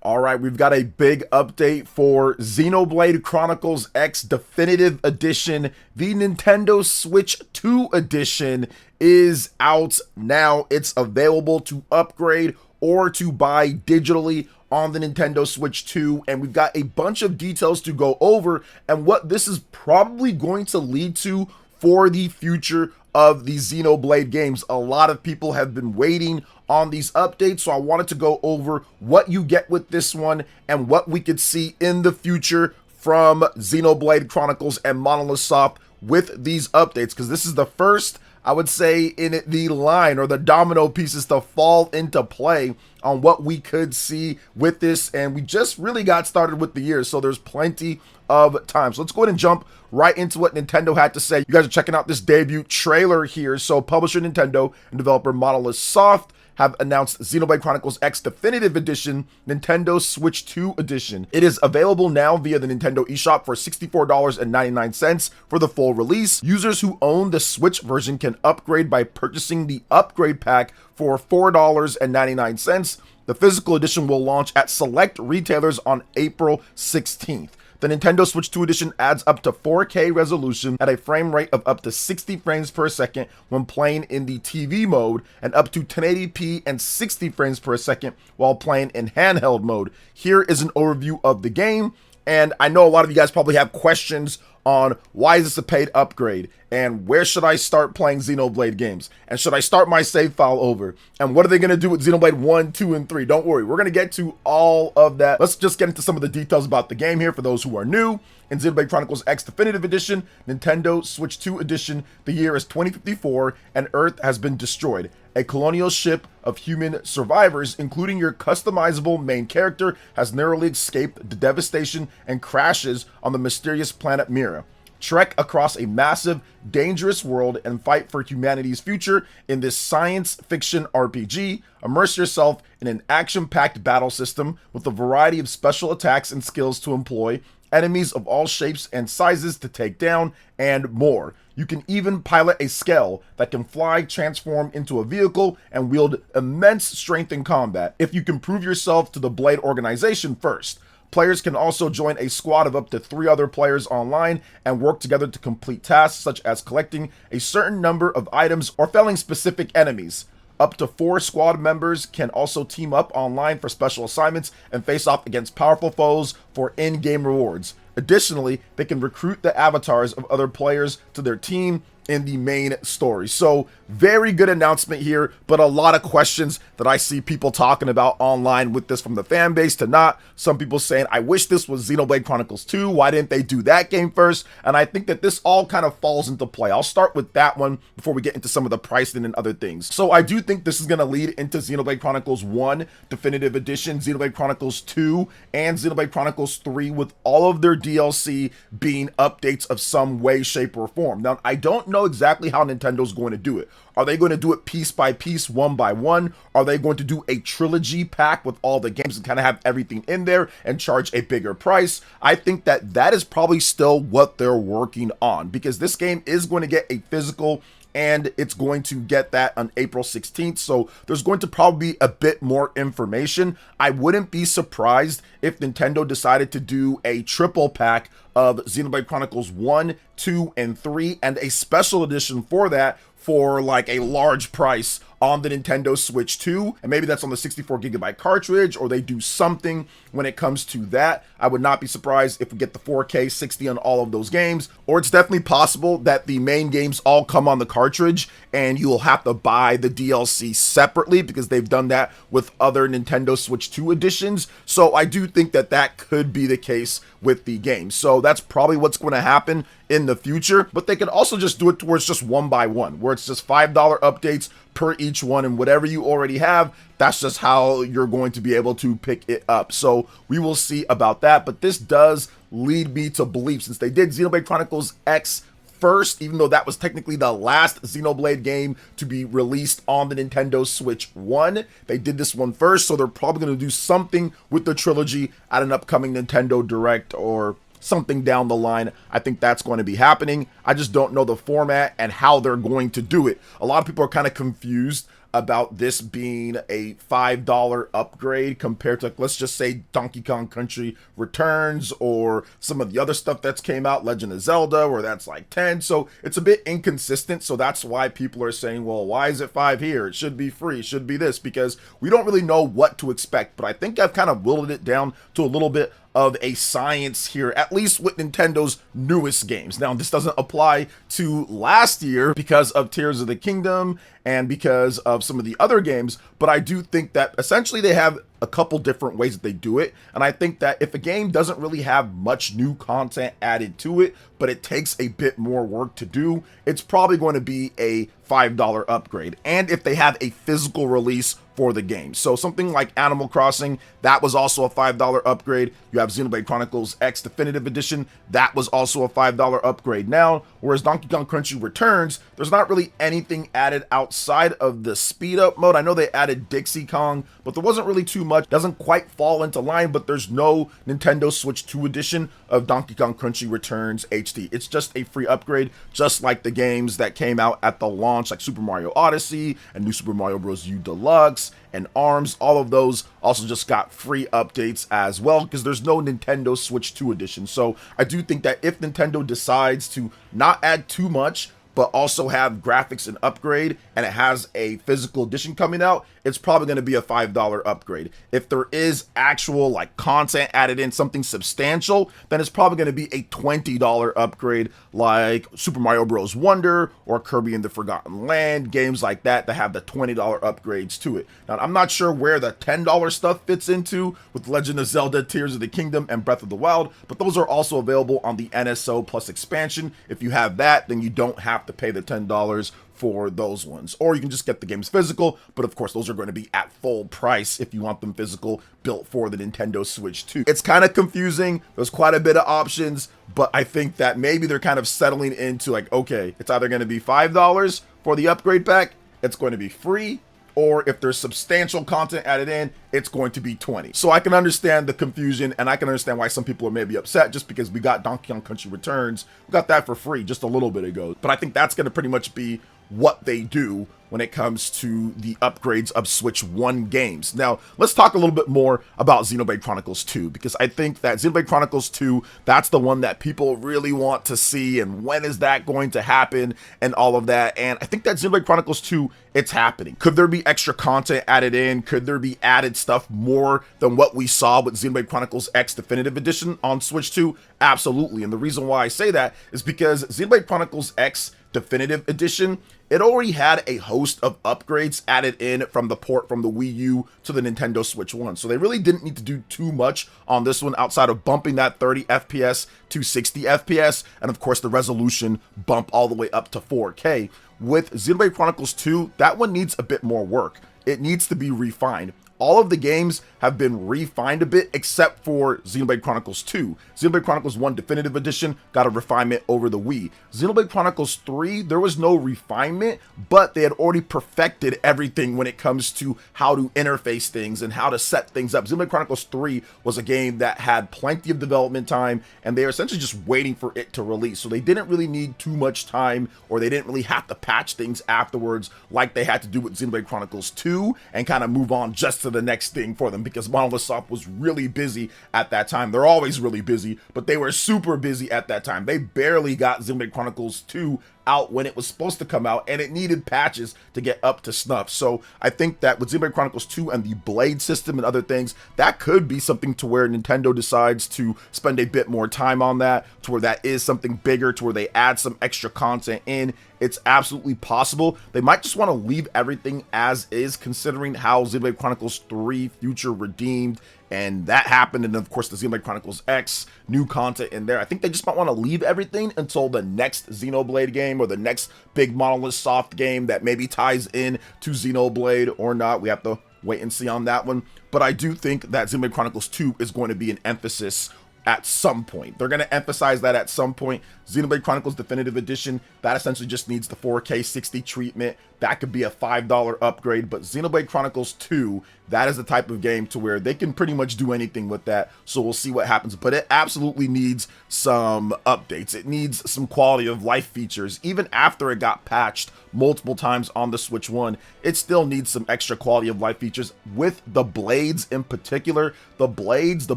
All right, we've got a big update for Xenoblade Chronicles X Definitive Edition. The Nintendo Switch 2 edition is out now. It's available to upgrade or to buy digitally on the Nintendo Switch 2, and we've got a bunch of details to go over and what this is probably going to lead to for the future of the Xenoblade games. A lot of people have been waiting on these updates, so I wanted to go over what you get with this one and what we could see in the future from Xenoblade Chronicles and Monolith Soft with these updates, because this is the first, I would say, in the line or the domino pieces to fall into play on what we could see with this, and we just really got started with the year, so there's plenty of time. So let's go ahead and jump right into what Nintendo had to say. You guys are checking out this debut trailer here. So publisher Nintendo and developer Monolith Soft have announced Xenoblade Chronicles X Definitive Edition, Nintendo Switch 2 Edition. It is available now via the Nintendo eShop for $64.99 for the full release. Users who own the Switch version can upgrade by purchasing the upgrade pack for $4.99. The physical edition will launch at select retailers on April 16th. The Nintendo Switch 2 edition adds up to 4K resolution at a frame rate of up to 60 frames per second when playing in the TV mode, and up to 1080p and 60 frames per second while playing in handheld mode. Here is an overview of the game, and I know a lot of you guys probably have questions on why is this a paid upgrade, and where should I start playing Xenoblade games, and should I start my save file over, and what are they going to do with Xenoblade 1, 2, and 3? Don't worry, we're going to get to all of that. Let's just get into some of the details about the game here for those who are new. In Xenoblade Chronicles X Definitive Edition, Nintendo Switch 2 Edition, the year is 2054 and Earth has been destroyed. A colonial ship of human survivors, including your customizable main character, has narrowly escaped the devastation and crashes on the mysterious planet Mira. Trek across a massive, dangerous world and fight for humanity's future in this science fiction RPG. Immerse yourself in an action-packed battle system with a variety of special attacks and skills to employ, enemies of all shapes and sizes to take down, and more. You can even pilot a Skell that can fly, transform into a vehicle, and wield immense strength in combat if you can prove yourself to the Blade organization first. Players can also join a squad of up to 3 other players online and work together to complete tasks such as collecting a certain number of items or felling specific enemies. Up to 4 squad members can also team up online for special assignments and face off against powerful foes for in-game rewards. Additionally, they can recruit the avatars of other players to their team in the main story. So very good announcement here, but a lot of questions that I see people talking about online with this, from the fan base to not. Some people saying, I wish this was Xenoblade Chronicles 2. Why didn't they do that game first? And I think that this all kind of falls into play. I'll start with that one before we get into some of the pricing and other things. So I do think this is going to lead into Xenoblade Chronicles 1 Definitive Edition, Xenoblade Chronicles 2, and Xenoblade Chronicles 3, with all of their DLC being updates of some way, shape, or form. Now, I don't know exactly how Nintendo's going to do it. Are they going to do it piece by piece, one by one? Are they going to do a trilogy pack with all the games and kind of have everything in there and charge a bigger price? I think that that is probably still what they're working on, because this game is going to get a physical, and it's going to get that on April 16th. So there's going to probably be a bit more information. I wouldn't be surprised if Nintendo decided to do a triple pack of Xenoblade Chronicles 1, 2, and 3, and a special edition for that for like a large price on the Nintendo Switch 2, and maybe that's on the 64GB cartridge, or they do something when it comes to that. I would not be surprised if we get the 4K 60 on all of those games, or it's definitely possible that the main games all come on the cartridge and you'll have to buy the DLC separately, because they've done that with other Nintendo Switch 2 editions. So I do think that that could be the case with the game. So that's probably what's going to happen in the future, but they could also just do it towards just one by one, where it's just $5 updates per each one, and whatever you already have, that's just how you're going to be able to pick it up. So we will see about that, but this does lead me to believe, since they did Xenoblade Chronicles X first, even though that was technically the last Xenoblade game to be released on the Nintendo Switch 1, they did this one first, so they're probably going to do something with the trilogy at an upcoming Nintendo Direct or something down the line. I think that's going to be happening. I just don't know the format and how they're going to do it. A lot of people are kind of confused about this being a $5 upgrade compared to, like, let's just say Donkey Kong Country Returns or some of the other stuff that's came out, Legend of Zelda, where that's like 10. So it's a bit inconsistent. So that's why people are saying, well, why is it 5 here? It should be free, it should be this, because we don't really know what to expect. But I think I've kind of whittled it down to a little bit of a science here, at least with Nintendo's newest games. Now, this doesn't apply to last year because of Tears of the Kingdom and because of some of the other games, but I do think that essentially they have a couple different ways that they do it. And I think that if a game doesn't really have much new content added to it, but it takes a bit more work to do, it's probably going to be a $5 upgrade. And if they have a physical release for the game. So something like Animal Crossing, that was also a $5 upgrade. You have Xenoblade Chronicles X Definitive Edition, that was also a $5 upgrade now. Whereas Donkey Kong Country Returns, there's not really anything added outside of the speed up mode. I know they added Dixie Kong, but there wasn't really too much. Doesn't quite fall into line, but there's no Nintendo Switch 2 edition of Donkey Kong Country Returns HD. It's just a free upgrade, just like the games that came out at the launch, like Super Mario Odyssey and New Super Mario Bros. U Deluxe and ARMS. All of those also just got free updates as well, because there's no Nintendo Switch 2 edition. So I do think that if Nintendo decides to not add too much, but also have graphics and upgrade, and it has a physical edition coming out, it's probably going to be a $5 upgrade. If there is actual like content added in, something substantial, then it's probably going to be a $20 upgrade, like Super Mario Bros. Wonder or Kirby and the Forgotten Land, games like that have the $20 upgrades to it. Now, I'm not sure where the $10 stuff fits into with Legend of Zelda, Tears of the Kingdom, and Breath of the Wild, but those are also available on the NSO Plus expansion. If you have that, then you don't have to pay the $10 for those ones, or you can just get the games physical, but of course those are going to be at full price if you want them physical, built for the Nintendo Switch 2. It's kind of confusing, there's quite a bit of options, but I think that maybe they're kind of settling into like, okay, it's either going to be $5 for the upgrade pack, it's going to be free, or if there's substantial content added in, it's going to be $20. So I can understand the confusion, and I can understand why some people are maybe upset, just because we got Donkey Kong Country Returns, we got that for free just a little bit ago. But I think that's going to pretty much be what they do when it comes to the upgrades of Switch 1 games. Now, let's talk a little bit more about Xenoblade Chronicles 2, because I think that Xenoblade Chronicles 2, that's the one that people really want to see, and when is that going to happen, and all of that. And I think that Xenoblade Chronicles 2, it's happening. Could there be extra content added in? Could there be added stuff more than what we saw with Xenoblade Chronicles X Definitive Edition on Switch 2? Absolutely. And the reason why I say that is because Xenoblade Chronicles X Definitive Edition, it already had a host of upgrades added in from the port from the Wii U to the Nintendo Switch 1. So they really didn't need to do too much on this one outside of bumping that 30 FPS to 60 FPS, and of course the resolution bump all the way up to 4K. With Xenoblade Chronicles 2, that one needs a bit more work. It needs to be refined. All of the games have been refined a bit except for Xenoblade Chronicles 2. Xenoblade Chronicles 1 Definitive Edition got a refinement over the Wii. Xenoblade Chronicles 3, there was no refinement, but they had already perfected everything when it comes to how to interface things and how to set things up. Xenoblade Chronicles 3 was a game that had plenty of development time, and they were essentially just waiting for it to release. So they didn't really need too much time, or they didn't really have to patch things afterwards like they had to do with Xenoblade Chronicles 2 and kind of move on just to the next thing for them, because Monolith Soft was really busy at that time. They're always really busy, but they were super busy at that time. They barely got Xenoblade Chronicles 2 out when it was supposed to come out, and it needed patches to get up to snuff. So I think that with Xenoblade Chronicles 2 and the Blade system and other things, that could be something to where Nintendo decides to spend a bit more time on that, to where that is something bigger, to where they add some extra content in. It's absolutely possible. They might just want to leave everything as is, considering how Xenoblade Chronicles 3 Future Redeemed and that happened, and of course the Xenoblade Chronicles X, new content in there. I think they just might want to leave everything until the next Xenoblade game or the next big Monolith Soft game that maybe ties in to Xenoblade or not. We have to wait and see on that one. But I do think that Xenoblade Chronicles 2 is going to be an emphasis at some point. They're going to emphasize that at some point. Xenoblade Chronicles Definitive Edition, that essentially just needs the 4K 60 treatment. That could be a $5 upgrade, but Xenoblade Chronicles 2 that is the type of game to where they can pretty much do anything with that. So we'll see what happens, but it absolutely needs some updates. It needs some quality of life features. Even after it got patched multiple times on the Switch 1, it still needs some extra quality of life features with the blades in particular. The blades, the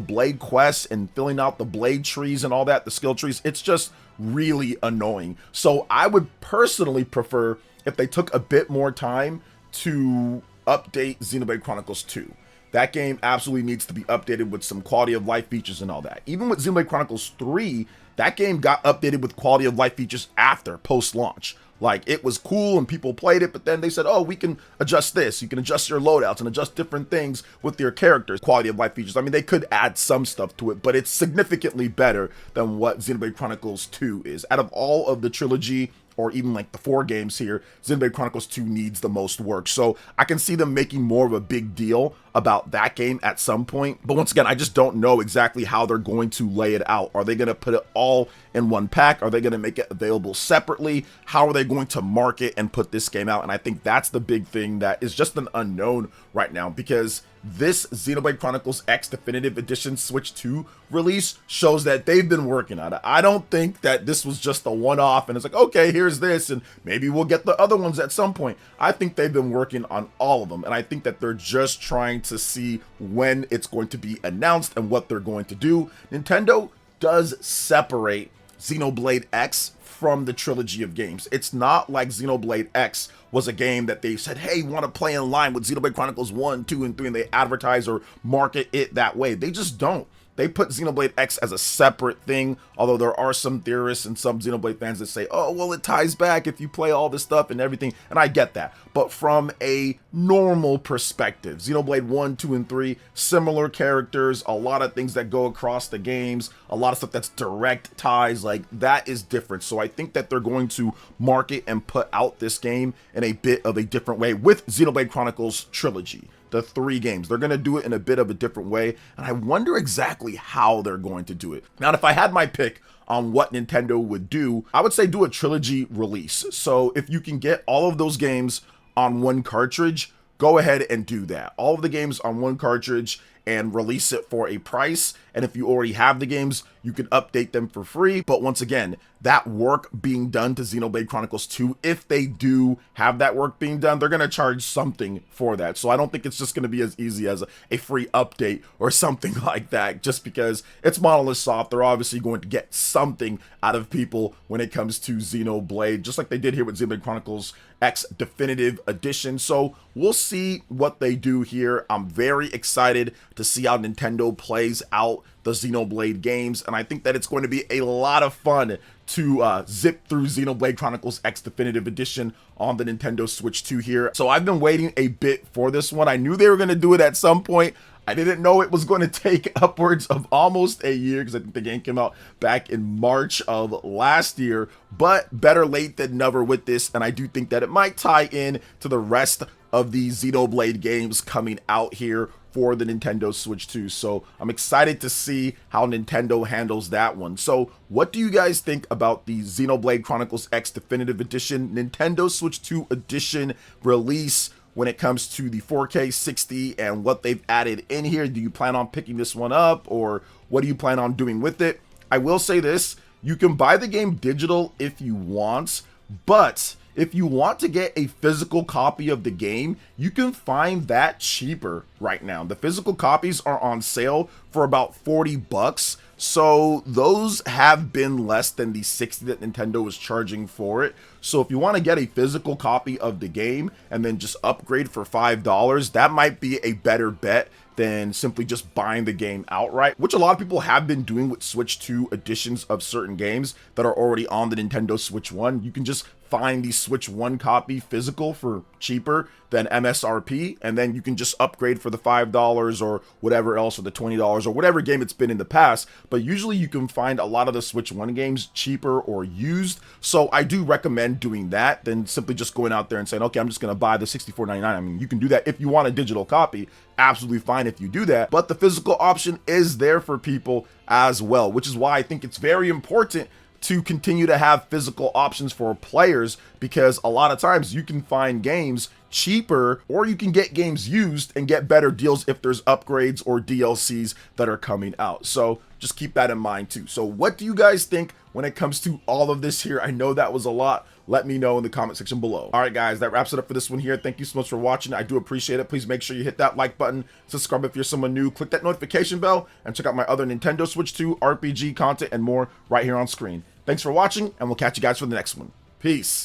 blade quests, and filling out the blade trees and all that, the skill trees, it's just really annoying. So I would personally prefer if they took a bit more time to update Xenoblade Chronicles 2. That game absolutely needs to be updated with some quality of life features and all that. Even with Xenoblade Chronicles 3, that game got updated with quality of life features after post-launch. Like, it was cool and people played it, but then they said, oh, we can adjust this. You can adjust your loadouts and adjust different things with your characters. Quality of life features. I mean, they could add some stuff to it, but it's significantly better than what Xenoblade Chronicles 2 is. Out of all of the trilogy, or even like the 4 games here, Xenoblade Chronicles 2 needs the most work. So I can see them making more of a big deal about that game at some point. But once again, I just don't know exactly how they're going to lay it out. Are they going to put it all in one pack? Are they going to make it available separately? How are they going to market and put this game out? And I think that's the big thing that is just an unknown right now, because this Xenoblade Chronicles X Definitive Edition Switch 2 release shows that they've been working on it. I don't think that this was just a one-off and it's like, okay, here's this and maybe we'll get the other ones at some point. I think they've been working on all of them, and I think that they're just trying to see when it's going to be announced and what they're going to do. Nintendo does separate Xenoblade X from the trilogy of games. It's not like Xenoblade X was a game that they said, hey, want to play in line with Xenoblade Chronicles 1, 2, and 3, and they advertise or market it that way. They just don't. They put Xenoblade X as a separate thing, although there are some theorists and some Xenoblade fans that say, oh, well, it ties back if you play all this stuff and everything, and I get that. But from a normal perspective, Xenoblade 1, 2, and 3, similar characters, a lot of things that go across the games, a lot of stuff that's direct ties, like, that is different. So I think that they're going to market and put out this game in a bit of a different way with Xenoblade Chronicles Trilogy. The 3 games. They're going to do it in a bit of a different way, and I wonder exactly how they're going to do it. Now, if I had my pick on what Nintendo would do, I would say do a trilogy release. So if you can get all of those games on one cartridge, go ahead and do that. All of the games on one cartridge and release it for a price. And if you already have the games, you can update them for free. But once again, that work being done to Xenoblade Chronicles 2, if they do have that work being done, they're going to charge something for that. So I don't think it's just going to be as easy as a free update or something like that, just because it's Monolith Soft. They're obviously going to get something out of people when it comes to Xenoblade, just like they did here with Xenoblade Chronicles X Definitive Edition. So we'll see what they do here. I'm very excited to see how Nintendo plays out the Xenoblade games, and I think that it's going to be a lot of fun to zip through Xenoblade Chronicles X Definitive Edition on the Nintendo Switch 2 here. So I've been waiting a bit for this one. I knew they were going to do it at some point. I didn't know it was going to take upwards of almost a year, because I think the game came out back in March of last year, but better late than never with this, and I do think that it might tie in to the rest of the Xenoblade games coming out here for the Nintendo Switch 2. So I'm excited to see how Nintendo handles that one. So what do you guys think about the Xenoblade Chronicles X Definitive Edition Nintendo Switch 2 Edition release when it comes to the 4K 60 and what they've added in here? Do you plan on picking this one up, or what do you plan on doing with it? I will say this, you can buy the game digital if you want, but if you want to get a physical copy of the game, you can find that cheaper right now. The physical copies are on sale for about 40 bucks. So those have been less than the 60 that Nintendo was charging for it. So if you want to get a physical copy of the game and then just upgrade for $5, that might be a better bet than simply just buying the game outright, which a lot of people have been doing with Switch 2 editions of certain games that are already on the Nintendo Switch 1. You can just find the Switch 1 copy physical for cheaper than MSRP, and then you can just upgrade for the $5 or whatever else, or the $20 or whatever game it's been in the past. But usually you can find a lot of the Switch 1 games cheaper or used. So I do recommend doing that than simply just going out there and saying, okay, I'm just going to buy the $64.99. I mean, you can do that if you want a digital copy. Absolutely fine if you do that. But the physical option is there for people as well, which is why I think it's very important to continue to have physical options for players, because a lot of times you can find games cheaper, or you can get games used and get better deals if there's upgrades or DLCs that are coming out. So just keep that in mind too. So what do you guys think when it comes to all of this here? I know that was a lot. Let me know in the comment section below. All right, guys, that wraps it up for this one here. Thank you so much for watching. I do appreciate it. Please make sure you hit that like button, subscribe if you're someone new, click that notification bell, and check out my other Nintendo Switch 2 RPG content and more right here on screen. Thanks for watching, and we'll catch you guys for the next one. Peace.